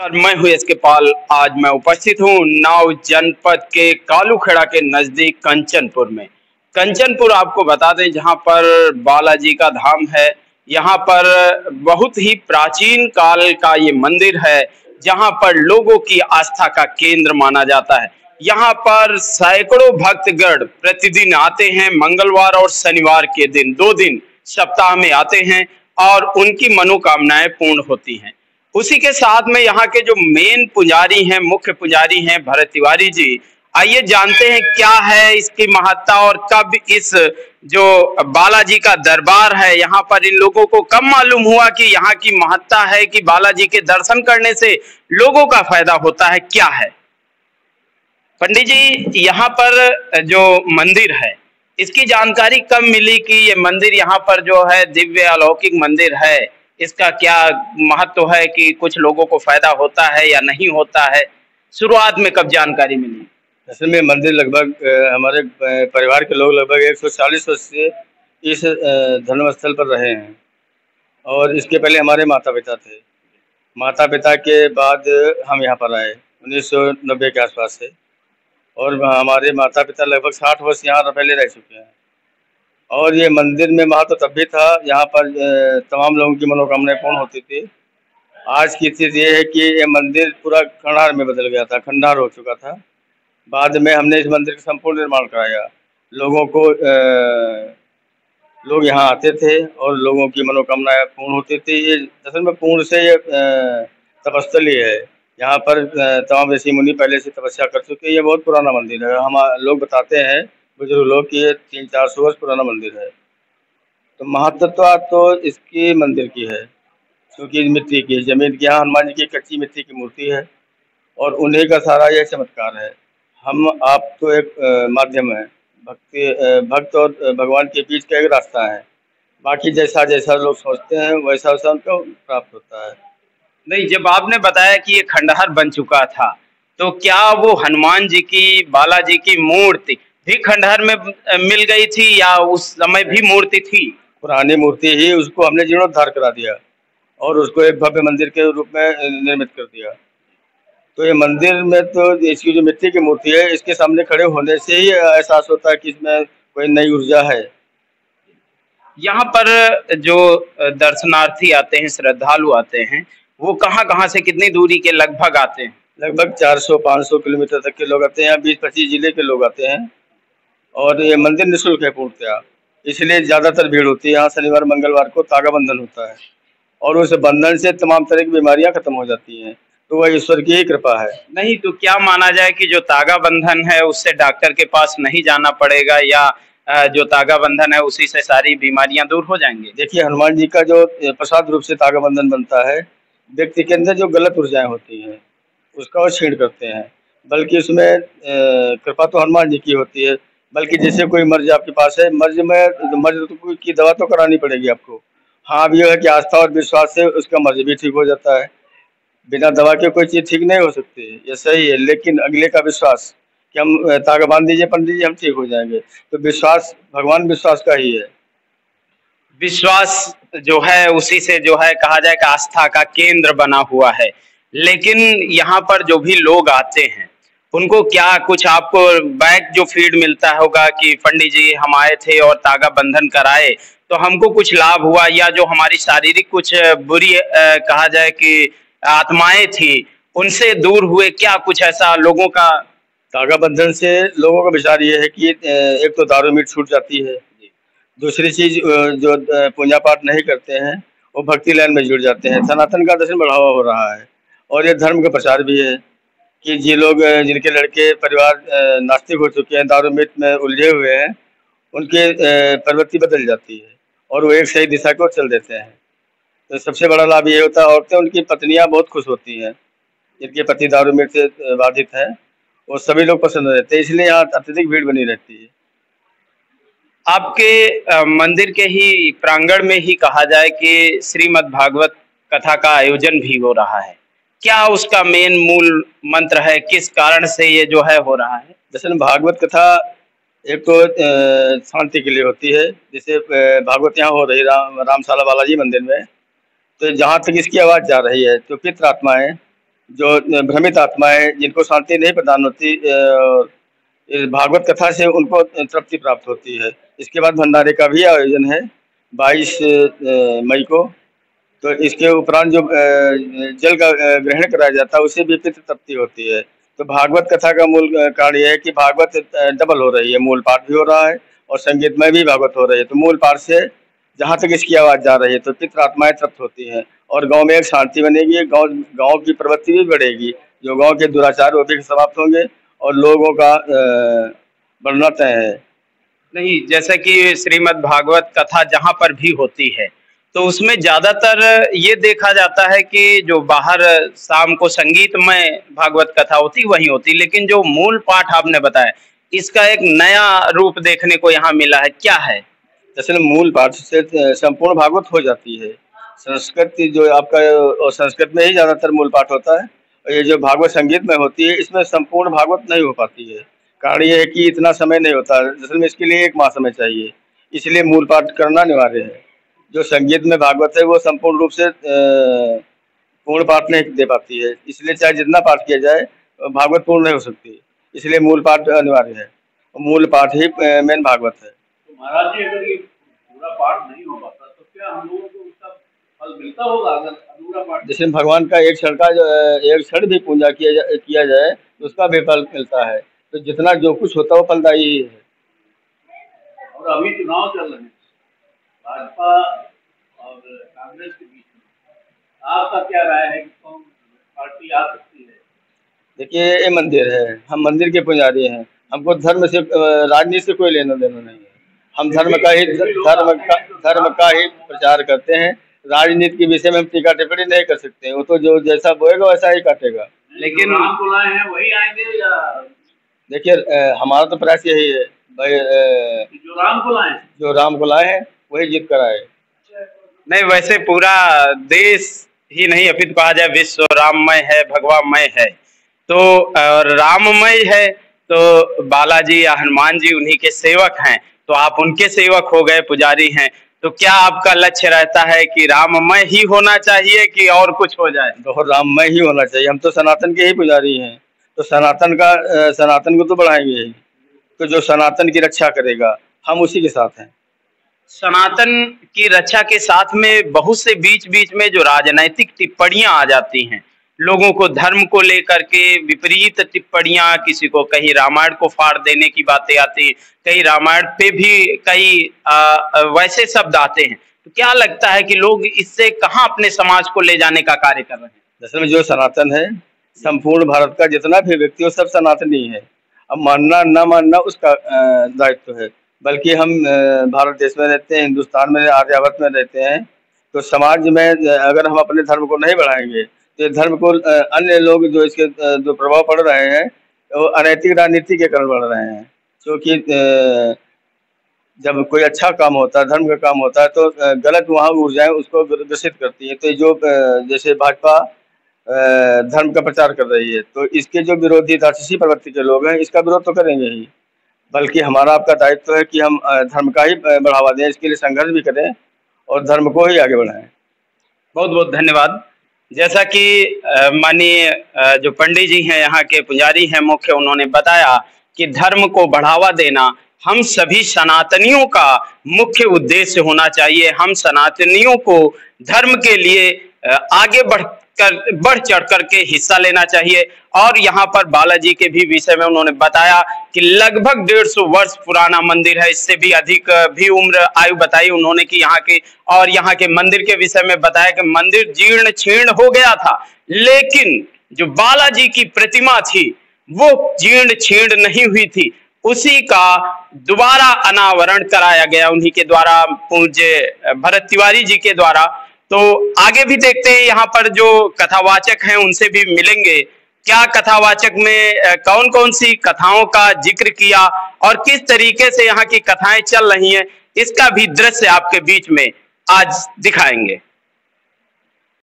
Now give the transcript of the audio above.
और मैं हूँ एस के पाल। आज मैं उपस्थित हूँ उन्नाव जनपद के कालूखेड़ा के नजदीक कंचनपुर में। कंचनपुर आपको बता दें जहाँ पर बालाजी का धाम है। यहाँ पर बहुत ही प्राचीन काल का ये मंदिर है जहाँ पर लोगों की आस्था का केंद्र माना जाता है। यहाँ पर सैकड़ों भक्तगण प्रतिदिन आते हैं। मंगलवार और शनिवार के दिन 2 दिन सप्ताह में आते हैं और उनकी मनोकामनाएं पूर्ण होती हैं। उसी के साथ में यहाँ के जो मेन पुजारी हैं, मुख्य पुजारी हैं भरत तिवारी जी। आइए जानते हैं क्या है इसकी महत्ता और कब इस जो बालाजी का दरबार है यहाँ पर इन लोगों को कब मालूम हुआ कि यहाँ की महत्ता है कि बालाजी के दर्शन करने से लोगों का फायदा होता है, क्या है। पंडित जी, यहाँ पर जो मंदिर है इसकी जानकारी कब मिली कि ये मंदिर यहाँ पर जो है दिव्य अलौकिक मंदिर है, इसका क्या महत्व है कि कुछ लोगों को फायदा होता है या नहीं होता है, शुरुआत में कब जानकारी मिली। असल में मंदिर लगभग हमारे परिवार के लोग लगभग 140 वर्ष से इस धर्म स्थल पर रहे हैं और इसके पहले हमारे माता पिता थे। माता पिता के बाद हम यहाँ पर आए 1990 के आसपास से और हमारे माता पिता लगभग 60 वर्ष यहाँ पहले रह चुके हैं। और ये मंदिर में महत्व तब भी था, यहाँ पर तमाम लोगों की मनोकामनाएं पूर्ण होती थी। आज की स्थिति ये है कि ये मंदिर पूरा खंडहर में बदल गया था, खंडहर हो चुका था। बाद में हमने इस मंदिर का संपूर्ण निर्माण कराया। लोगों को लोग यहाँ आते थे और लोगों की मनोकामनाएं पूर्ण होती थी। ये असल में पूर्ण से ये तपस्थली है। यहाँ पर तमाम ऋषि मुनि पहले से तपस्या कर चुके हैं। ये बहुत पुराना मंदिर है। हम लोग बताते हैं बुजुर्ग लोग कि ये 300-400 वर्ष पुराना मंदिर है। तो महत्वता तो इसकी मंदिर की है क्योंकि मिट्टी की जमीन की, यहाँ हनुमान जी की कच्ची मिट्टी की मूर्ति है और उन्हीं का सारा यह चमत्कार है। हम आप तो एक माध्यम है, भक्त और भगवान के बीच का एक रास्ता है। बाकी जैसा जैसा लोग सोचते हैं वैसा वैसा उनको प्राप्त होता है। नहीं, जब आपने बताया कि ये खंडहर बन चुका था तो क्या वो हनुमान जी की, बालाजी की मूर्ति भी खंडहर में मिल गई थी या उस समय भी मूर्ति थी? पुरानी मूर्ति ही, उसको हमने जीर्णोद्धार करा दिया और उसको एक भव्य मंदिर के रूप में निर्मित कर दिया। तो ये मंदिर में तो इसकी जो मिट्टी की मूर्ति है इसके सामने खड़े होने से ही एहसास होता है कि इसमें कोई नई ऊर्जा है। यहाँ पर जो दर्शनार्थी आते हैं, श्रद्धालु आते हैं, वो कहाँ कहाँ से कितनी दूरी के लगभग आते हैं? लगभग 400-500 किलोमीटर तक के लोग आते हैं। 20-25 जिले के लोग आते हैं और ये मंदिर निःशुल्क है पूर्णतया, इसलिए ज़्यादातर भीड़ होती है। यहाँ शनिवार मंगलवार को तागा बंधन होता है और उस बंधन से तमाम तरह की बीमारियाँ खत्म हो जाती हैं। तो वह ईश्वर की ही कृपा है। नहीं तो क्या माना जाए कि जो तागा बंधन है उससे डॉक्टर के पास नहीं जाना पड़ेगा या जो तागा बंधन है उसी से सारी बीमारियां दूर हो जाएंगी? देखिए, हनुमान जी का जो प्रसाद रूप से तागा बंधन बनता है, व्यक्ति के अंदर जो गलत ऊर्जाएं होती हैं उसका वो छीण करते हैं। बल्कि उसमें कृपा तो हनुमान जी की होती है। बल्कि जैसे कोई मर्ज आपके पास है, मर्ज की दवा तो करानी पड़ेगी आपको। हाँ, अब यह है कि आस्था और विश्वास से उसका मर्ज भी ठीक हो जाता है। बिना दवा के कोई चीज़ ठीक नहीं हो सकती, ये सही है। लेकिन अगले का विश्वास कि हम तागा बांध दीजिए पंडित जी, हम ठीक हो जाएंगे, तो विश्वास भगवान विश्वास का ही है। विश्वास जो है उसी से जो है कहा जाए कि आस्था का केंद्र बना हुआ है। लेकिन यहाँ पर जो भी लोग आते हैं उनको क्या कुछ आपको बैक जो फीड मिलता होगा कि पंडित जी हम आए थे और तागा बंधन कराए तो हमको कुछ लाभ हुआ, या जो हमारी शारीरिक कुछ बुरी कहा जाए कि आत्माएं थी उनसे दूर हुए, क्या कुछ ऐसा लोगों का? तागा बंधन से लोगों का विचार ये है कि एक तो दारू मीठ छूट जाती है, दूसरी चीज जो पूजा पाठ नहीं करते हैं वो भक्ति लाइन में जुड़ जाते हैं। सनातन का दर्शन बढ़ावा हो रहा है और ये धर्म का प्रचार भी है कि जिनके लड़के परिवार नास्तिक हो चुके हैं, दारू मीठ में उलझे हुए हैं, उनके प्रवृत्ति बदल जाती है और वो एक सही दिशा को चल देते हैं। तो सबसे बड़ा लाभ ये होता है, औरतें उनकी पत्नियां बहुत खुश होती हैं। जिनके पति दारू मीठ से बाधित हैं वो सभी लोग पसंद रहते हैं, इसलिए यहाँ अत्यधिक भीड़ बनी रहती है। आपके मंदिर के ही प्रांगण में ही कहा जाए कि श्रीमद् भागवत कथा का आयोजन भी हो रहा है, क्या उसका मेन मूल मंत्र है, किस कारण से ये जो है हो रहा है? दरअसल भागवत कथा एक तो शांति के लिए होती है। जैसे भागवत यहाँ हो रही रामशाला बालाजी मंदिर में, तो जहाँ तक इसकी आवाज़ जा रही है तो पितृ आत्माएं जो भ्रमित आत्मा है, जिनको शांति नहीं प्रदान होती, इस भागवत कथा से उनको तृप्ति प्राप्त होती है। इसके बाद भंडारे का भी आयोजन है 22 मई को। तो इसके उपरांत जो जल का ग्रहण कराया जाता है उससे भी पितृ तृप्ति होती है। तो भागवत कथा का मूल कारण यह है कि भागवत डबल हो रही है, मूल पाठ भी हो रहा है और संगीतमय भी भागवत हो रही है। तो मूल पाठ से जहाँ तक इसकी आवाज़ जा रही है तो पितृ आत्माएं तृप्त होती हैं और गांव में एक शांति बनेगी, गांव की प्रवृत्ति भी बढ़ेगी, जो गांव के दुराचार वो भी समाप्त होंगे और लोगों का बढ़ना तय है। नहीं, जैसा कि श्रीमद् भागवत कथा जहाँ पर भी होती है तो उसमें ज्यादातर ये देखा जाता है कि जो बाहर शाम को संगीतमय भागवत कथा होती वही होती, लेकिन जो मूल पाठ आपने बताया इसका एक नया रूप देखने को यहाँ मिला है, क्या है? दरअसल मूल पाठ से संपूर्ण भागवत हो जाती है। संस्कृत जो आपका, और संस्कृत में ही ज्यादातर मूल पाठ होता है, और ये जो भागवत संगीत में होती है इसमें संपूर्ण भागवत नहीं हो पाती है। कारण ये है कि इतना समय नहीं होता, दरअसल में इसके लिए 1 माह समय चाहिए, इसलिए मूल पाठ करना अनिवार्य है। जो संगीत में भागवत है वो संपूर्ण रूप से पूर्ण पाठ नहीं दे पाती है, इसलिए चाहे जितना पाठ किया जाए भागवत पूर्ण नहीं हो सकती, इसलिए मूल पाठ अनिवार्य है। मूल पाठ ही मेन भागवत है। तो महाराज जी, अगर ये पूरा पाठ नहीं हो पाता तो क्या हम लोगों को उसका फल मिलता होगा अगर अधूरा पाठ? जैसे भगवान का एक क्षण भी पूजा किया जाए तो उसका भी फल मिलता है। तो जितना जो कुछ होता है वो फलदायी ही है। और अभी चुनाव चल रहे हैं भाजपा और कांग्रेस के बीच में, आपका क्या राय है कि कौन पार्टी आ सकती है? देखिए, ये मंदिर है, हम मंदिर के पुजारी हैं, हमको धर्म से, राजनीति से कोई लेना देना नहीं है। हम धर्म का ही प्रचार करते हैं। राजनीति के विषय में हम टीका टिप्पणी नहीं कर सकते, वो तो जो जैसा बोएगा वैसा ही काटेगा। लेकिन राम को लाए हैं वही आएंगे या? देखिए, हमारा तो प्रयास यही है भाई, जो राम को लाए हैं वही जीत कर आए। नहीं, वैसे पूरा देश ही नहीं अपितु कहा जाए विश्व राममय है, भगवामय है। तो राममय है तो बालाजी या हनुमान जी उन्हीं के सेवक हैं, तो आप उनके सेवक हो गए, पुजारी हैं। तो क्या आपका लक्ष्य रहता है कि राममय ही होना चाहिए कि और कुछ हो जाए? तो राममय ही होना चाहिए। हम तो सनातन के ही पुजारी हैं, तो सनातन को तो बढ़ाएंगे ही। तो जो सनातन की रक्षा करेगा हम उसी के साथ हैं। सनातन की रक्षा के साथ में बहुत से बीच बीच में जो राजनैतिक टिप्पणियां आ जाती हैं, लोगों को धर्म को लेकर के विपरीत टिप्पणियां, किसी को कहीं रामायण को फाड़ देने की बातें आती, कहीं रामायण पे भी कई वैसे शब्द आते हैं। तो क्या लगता है कि लोग इससे कहां अपने समाज को ले जाने का कार्य कर रहे हैं? दरअसल में जो सनातन है, संपूर्ण भारत का जितना भी व्यक्ति वो सब सनातनी है। अब मानना न मानना उसका दायित्व है, बल्कि हम भारत देश में रहते हैं, हिंदुस्तान में, आर्यावर्त में रहते हैं। तो समाज में अगर हम अपने धर्म को नहीं बढ़ाएंगे तो धर्म को अन्य लोग जो इसके जो प्रभाव पड़ रहे हैं वो अनैतिक राजनीति के कारण बढ़ रहे हैं। क्योंकि जब कोई अच्छा काम होता है, धर्म का काम होता है, तो गलत वहाँ ऊर्जाएं उसको ग्रसित करती है। तो जो जैसे भाजपा धर्म का प्रचार कर रही है, तो इसके जो विरोधी राक्षसी प्रवृत्ति के लोग हैं इसका विरोध तो करेंगे ही, बल्कि हमारा आपका दायित्व है कि हम धर्म का ही बढ़ावा दें, इसके लिए संघर्ष भी करें और धर्म को ही आगे बढ़ाएं। बहुत बहुत धन्यवाद। जैसा कि माननीय जो पंडित जी हैं, यहाँ के पुजारी हैं मुख्य, उन्होंने बताया कि धर्म को बढ़ावा देना हम सभी सनातनियों का मुख्य उद्देश्य होना चाहिए। हम सनातनियों को धर्म के लिए आगे बढ़ चढ़ करके हिस्सा लेना चाहिए। और यहाँ पर बालाजी के भी विषय में उन्होंने बताया कि लगभग 150 वर्ष पुराना मंदिर है, इससे भी अधिक भी उम्र आयु बताई उन्होंने कि यहाँ के, और यहाँ के मंदिर के विषय में बताया कि मंदिर जीर्ण छीर्ण हो गया था, लेकिन जो बालाजी की प्रतिमा थी वो जीर्ण छीर्ण नहीं हुई थी, उसी का दोबारा अनावरण कराया गया उन्हीं के द्वारा, पूज्य भरत तिवारी जी के द्वारा। तो आगे भी देखते हैं, यहाँ पर जो कथावाचक हैं उनसे भी मिलेंगे, क्या कथावाचक में कौन कौन सी कथाओं का जिक्र किया और किस तरीके से यहाँ की कथाएं चल रही हैं, इसका भी दृश्य आपके बीच में आज दिखाएंगे।